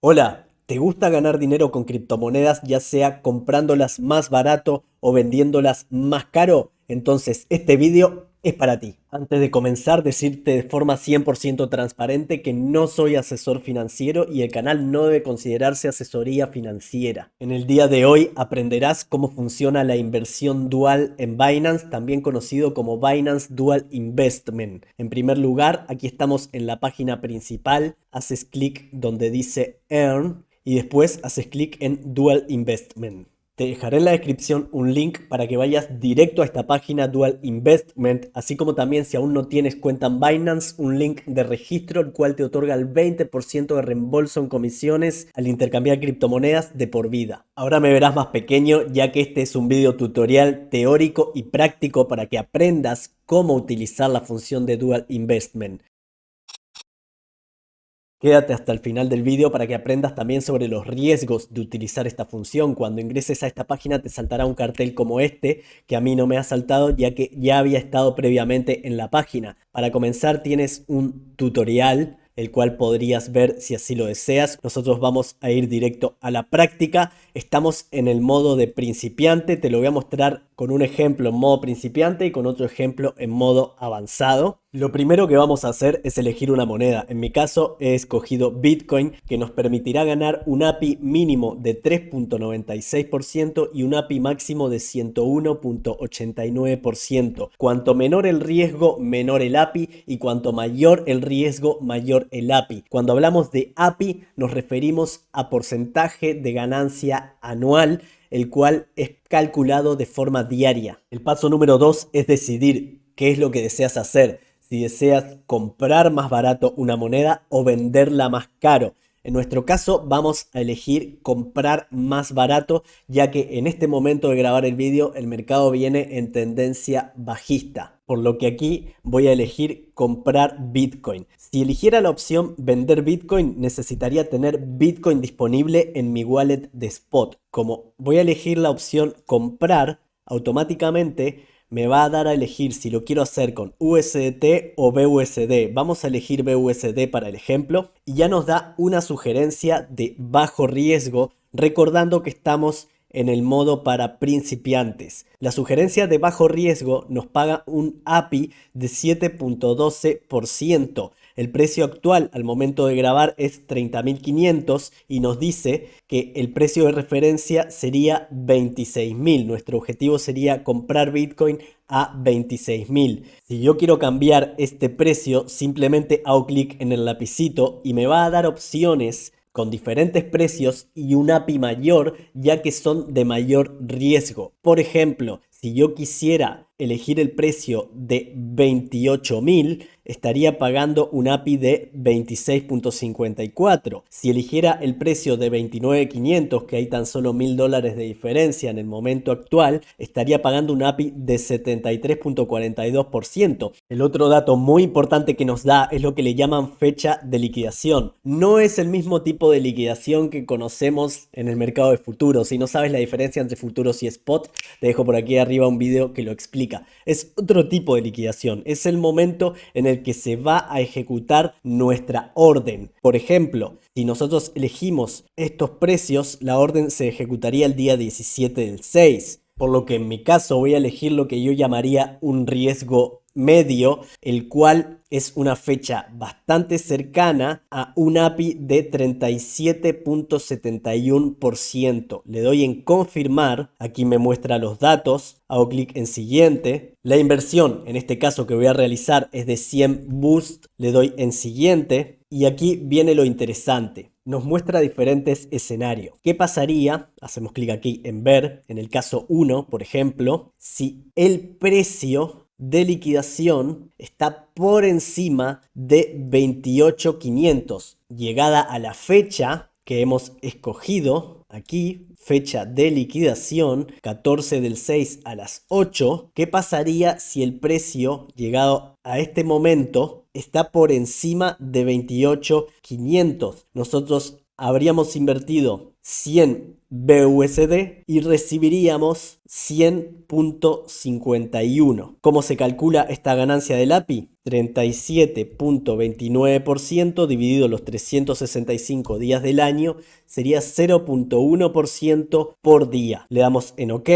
Hola, ¿te gusta ganar dinero con criptomonedas, ya sea comprándolas más barato o vendiéndolas más caro? Entonces, este vídeo es para ti. Antes de comenzar, decirte de forma 100% transparente que no soy asesor financiero y el canal no debe considerarse asesoría financiera. En el día de hoy aprenderás cómo funciona la inversión dual en Binance, también conocido como Binance Dual Investment. En primer lugar, aquí estamos en la página principal, haces clic donde dice Earn y después haces clic en Dual Investment. Te dejaré en la descripción un link para que vayas directo a esta página Dual Investment, así como también si aún no tienes cuenta en Binance, un link de registro el cual te otorga el 20% de reembolso en comisiones al intercambiar criptomonedas de por vida. Ahora me verás más pequeño, ya que este es un video tutorial teórico y práctico para que aprendas cómo utilizar la función de Dual Investment. Quédate hasta el final del vídeo para que aprendas también sobre los riesgos de utilizar esta función. Cuando ingreses a esta página te saltará un cartel como este, que a mí no me ha saltado ya que ya había estado previamente en la página. Para comenzar tienes un tutorial, el cual podrías ver si así lo deseas. Nosotros vamos a ir directo a la práctica. Estamos en el modo de principiante, te lo voy a mostrar con un ejemplo en modo principiante y con otro ejemplo en modo avanzado. Lo primero que vamos a hacer es elegir una moneda. En mi caso he escogido Bitcoin, que nos permitirá ganar un API mínimo de 3.96% y un API máximo de 101.89%. Cuanto menor el riesgo, menor el API, y cuanto mayor el riesgo, mayor el API. Cuando hablamos de API nos referimos a porcentaje de ganancia anual, el cual es calculado de forma diaria. El paso número 2 es decidir qué es lo que deseas hacer. Si deseas comprar más barato una moneda o venderla más caro. En nuestro caso vamos a elegir comprar más barato, ya que en este momento de grabar el vídeo el mercado viene en tendencia bajista. Por lo que aquí voy a elegir comprar Bitcoin. Si eligiera la opción vender Bitcoin, necesitaría tener Bitcoin disponible en mi wallet de spot. Como voy a elegir la opción comprar, automáticamente me va a dar a elegir si lo quiero hacer con USDT o BUSD. Vamos a elegir BUSD para el ejemplo y ya nos da una sugerencia de bajo riesgo, recordando que estamos en el modo para principiantes. La sugerencia de bajo riesgo nos paga un API de 7.12%. El precio actual al momento de grabar es 30.500 y nos dice que el precio de referencia sería 26.000. Nuestro objetivo sería comprar Bitcoin a 26.000. Si yo quiero cambiar este precio, simplemente hago clic en el lapicito y me va a dar opciones con diferentes precios y un API mayor, ya que son de mayor riesgo. Por ejemplo, si yo quisiera elegir el precio de 28.000, estaría pagando un API de 26.54. Si eligiera el precio de 29.500, que hay tan solo $1.000 de diferencia en el momento actual, estaría pagando un API de 73.42%. El otro dato muy importante que nos da es lo que le llaman fecha de liquidación. No es el mismo tipo de liquidación que conocemos en el mercado de futuros. Si no sabes la diferencia entre futuros y spot, te dejo por aquí arriba un video que lo explica. Es otro tipo de liquidación. Es el momento en el que se va a ejecutar nuestra orden. Por ejemplo, si nosotros elegimos estos precios, la orden se ejecutaría el día 17 del 6. Por lo que en mi caso voy a elegir lo que yo llamaría un riesgo medio, el cual es una fecha bastante cercana a un API de 37.71%. Le doy en confirmar, aquí me muestra los datos, hago clic en siguiente. La inversión, en este caso que voy a realizar, es de 100 Boost, le doy en siguiente y aquí viene lo interesante. Nos muestra diferentes escenarios. ¿Qué pasaría? Hacemos clic aquí en ver, en el caso 1, por ejemplo, si el precio de liquidación está por encima de 28.500. Llegada a la fecha que hemos escogido aquí, fecha de liquidación 14 del 6 a las 8, ¿qué pasaría si el precio llegado a este momento está por encima de 28.500? Nosotros habríamos invertido 100 BUSD y recibiríamos 100.51. ¿Cómo se calcula esta ganancia del API? 37.29% dividido los 365 días del año sería 0.1% por día. Le damos en OK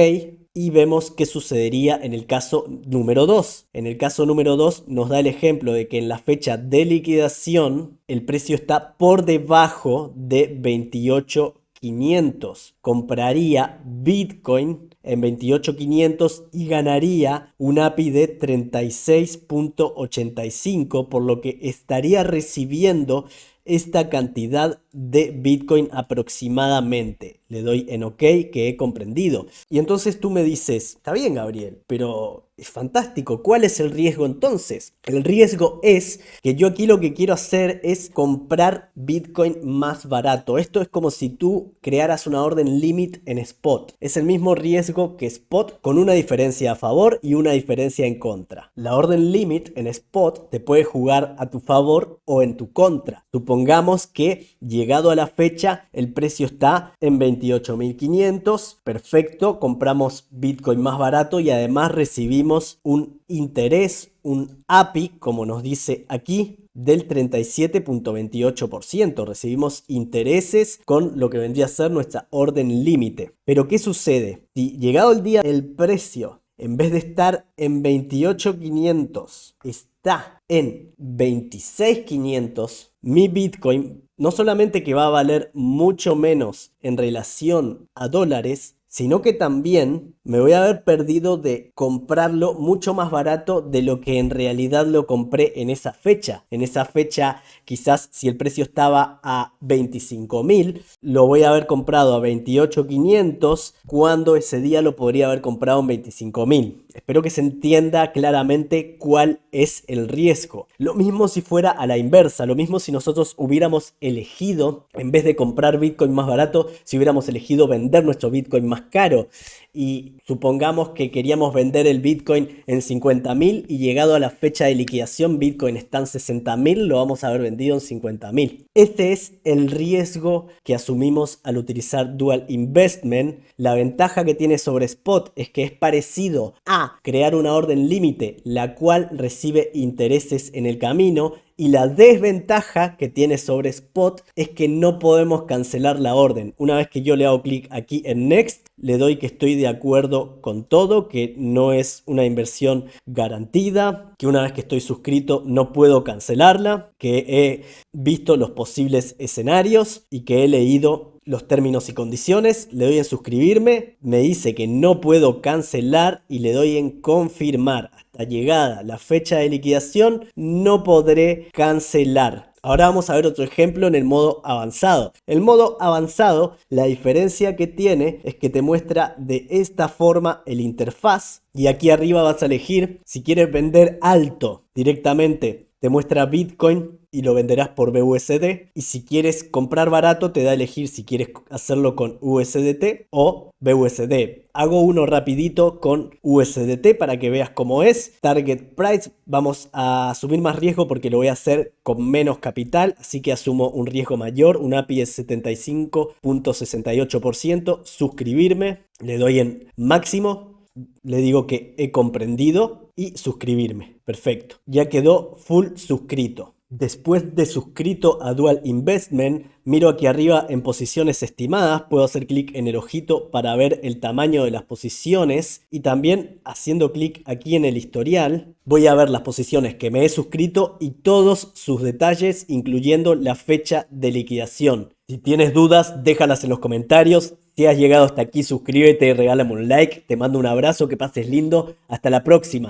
y vemos qué sucedería en el caso número 2. En el caso número 2 nos da el ejemplo de que en la fecha de liquidación el precio está por debajo de 28.500. Compraría Bitcoin en 28.500 y ganaría un API de 36.85, por lo que estaría recibiendo esta cantidad de Bitcoin aproximadamente. Le doy en OK, que he comprendido. Y entonces tú me dices, está bien, Gabriel, pero es fantástico. ¿Cuál es el riesgo entonces? El riesgo es que yo aquí lo que quiero hacer es comprar Bitcoin más barato. Esto es como si tú crearas una orden limit en spot. Es el mismo riesgo que spot, con una diferencia a favor y una diferencia en contra. La orden limit en spot te puede jugar a tu favor o en tu contra. Supongamos que llegado a la fecha el precio está en 28.500. Perfecto, compramos Bitcoin más barato y además recibimos un interés, un API, como nos dice aquí, del 37.28%. Recibimos intereses con lo que vendría a ser nuestra orden límite. Pero ¿qué sucede? Si llegado el día el precio, en vez de estar en 28.500, está en 26.500, mi Bitcoin no solamente que va a valer mucho menos en relación a dólares, sino que también me voy a haber perdido de comprarlo mucho más barato de lo que en realidad lo compré en esa fecha. En esa fecha, quizás si el precio estaba a 25.000, lo voy a haber comprado a 28.500, cuando ese día lo podría haber comprado en 25.000. Espero que se entienda claramente cuál es el riesgo. Lo mismo si fuera a la inversa, lo mismo si nosotros hubiéramos elegido, en vez de comprar Bitcoin más barato, si hubiéramos elegido vender nuestro Bitcoin más caro. Y supongamos que queríamos vender el Bitcoin en 50.000 y llegado a la fecha de liquidación Bitcoin está en 60.000, lo vamos a haber vendido en 50.000. Este es el riesgo que asumimos al utilizar Dual Investment. La ventaja que tiene sobre Spot es que es parecido a crear una orden límite, la cual recibe intereses en el camino. Y la desventaja que tiene sobre Spot es que no podemos cancelar la orden. Una vez que yo le hago clic aquí en Next, le doy que estoy de acuerdo con todo, que no es una inversión garantida, que una vez que estoy suscrito no puedo cancelarla, que he visto los posibles escenarios y que he leído los términos y condiciones. Le doy en suscribirme, me dice que no puedo cancelar y le doy en confirmar. Hasta llegada la fecha de liquidación no podré cancelar. Ahora vamos a ver otro ejemplo en el modo avanzado. El modo avanzado, la diferencia que tiene es que te muestra de esta forma el interfaz y aquí arriba vas a elegir si quieres vender alto directamente. Te muestra Bitcoin y lo venderás por BUSD. Y si quieres comprar barato, te da a elegir si quieres hacerlo con USDT o BUSD. Hago uno rapidito con USDT para que veas cómo es. Target Price, vamos a asumir más riesgo porque lo voy a hacer con menos capital. Así que asumo un riesgo mayor, un API de 75.68%. Suscribirme, le doy en máximo. Le digo que he comprendido y suscribirme. Perfecto. Ya quedó full suscrito. Después de suscrito a Dual Investment, miro aquí arriba en posiciones estimadas, puedo hacer clic en el ojito para ver el tamaño de las posiciones y también haciendo clic aquí en el historial voy a ver las posiciones que me he suscrito y todos sus detalles, incluyendo la fecha de liquidación. Si tienes dudas, déjalas en los comentarios. Si has llegado hasta aquí, suscríbete y regálame un like. Te mando un abrazo, que pases lindo. Hasta la próxima.